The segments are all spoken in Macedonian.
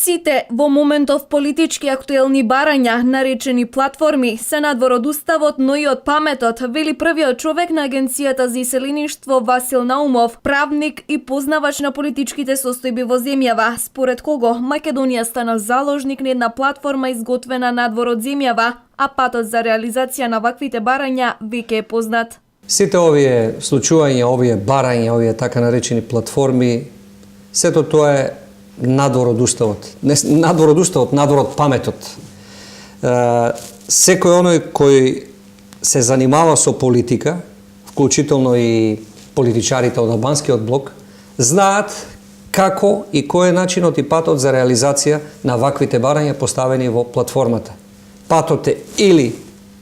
Сите во моментов политички актуелни барања, наречени платформи, се надвор од уставот, но и од паметот, вели првиот човек на Агенцијата за иселеништво Васил Наумов, правник и познавач на политичките состојби во земјава, според кого Македонија стана заложник на една платформа изготвена надвор од земјава, а патот за реализација на ваквите барања веќе е познат. Сите овие случувања, овие барања, овие така наречени платформи, сето тоа е надвор од уставот. Не надвор од уставот, надвор од паметот. Секој оној кој се занимава со политика, вклучително и политичарите од албанскиот блок, знаат како и кој е начинот и патот за реализација на ваквите барања поставени во платформата. Патот е или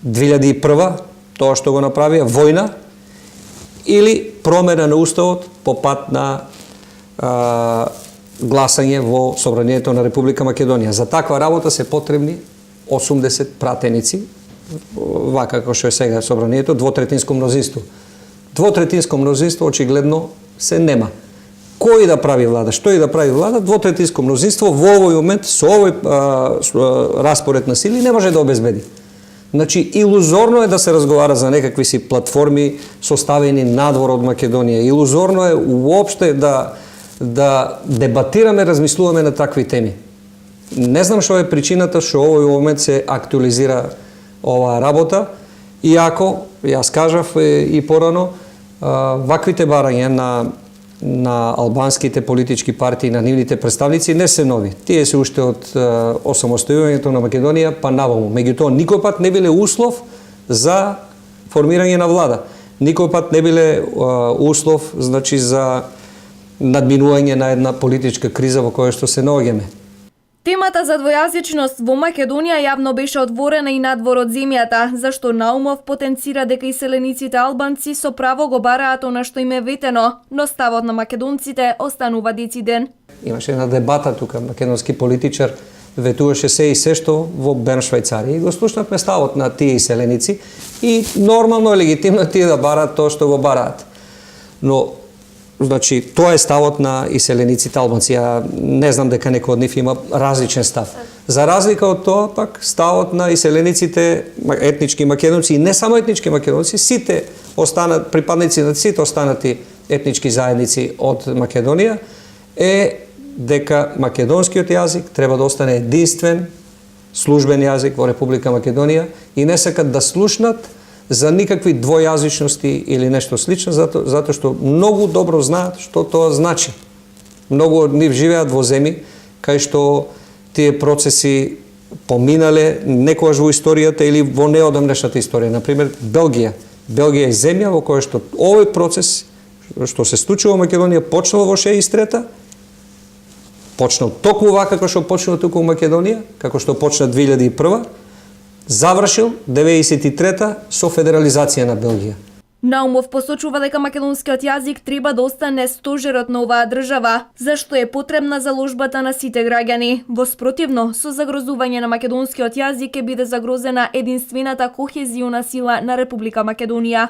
2001, тоа што го направија, војна, или промена на уставот по пат на гласање во Собранието на Република Македонија. За таква работа се потребни 80 пратеници, вака како што е сега Собранието, двотретинско мнозинство. Двотретинско мнозинство очигледно се нема. Кој да прави влада, што и да прави влада, двотретинско мнозинство во овој момент со овој распоред на сили не може да обезбеди. Значи, илузорно е да се разговара за некакви си платформи составени надвор од Македонија. Илузорно е уопште да дебатираме, размислуваме на такви теми. Не знам што е причината што овој момент се актуализира оваа работа, иако, јас кажав и порано, ваквите барања на албанските политички партии, на нивните представници не се нови. Тие се уште од осамостојувањето на Македонија па наваму. Меѓутоа, никој пат не биле услов за формирање на влада. Никој пат не биле услов, значи, за надминување на една политичка криза во која што се наоѓаме. Темата за двојазичност во Македонија јавно беше отворена и надвор од земјата, зашто Наумов потенцира дека иселениците албанци со право го бараат она што им е ветено, но ставот на македонците останува дециден. Имаше една дебата тука, македонски политичар ветуваше се и се што во Берн, Швајцарија, и го слушнавме ставот на тие иселеници и нормално е легитимно тие да бараат тоа што го бараат. Но значи, тоа е ставот на иселениците албанци. Ја не знам дека некој од нив има различен став. За разлика од тоа, пак, ставот на иселениците етнички македонци и не само етнички македонци, сите припадници на сите останати етнички заедници од Македонија е дека македонскиот јазик треба да остане единствен службен јазик во Република Македонија и не сакат да слушнат за никакви двојазичности или нешто слично, затоа што многу добро знаат што тоа значи. Многу од нив живеат во земји кај што тие процеси поминале некогаш во историјата или во неодамнешната историја. Например, Белгија. Белгија е земја во која што овој процес што се случува во Македонија почнал во 63-та, почнал токму вака како што почнал туку во Македонија, како што почна 2001, завршил 93-та со федерализација на Белгија. Наумов посочува дека македонскиот јазик треба да остане стожерот на оваа држава, зашто е потребна заложбата на сите граѓани. Во спротивно, со загрозување на македонскиот јазик ќе биде загрозена единствената кохезиона сила на Република Македонија.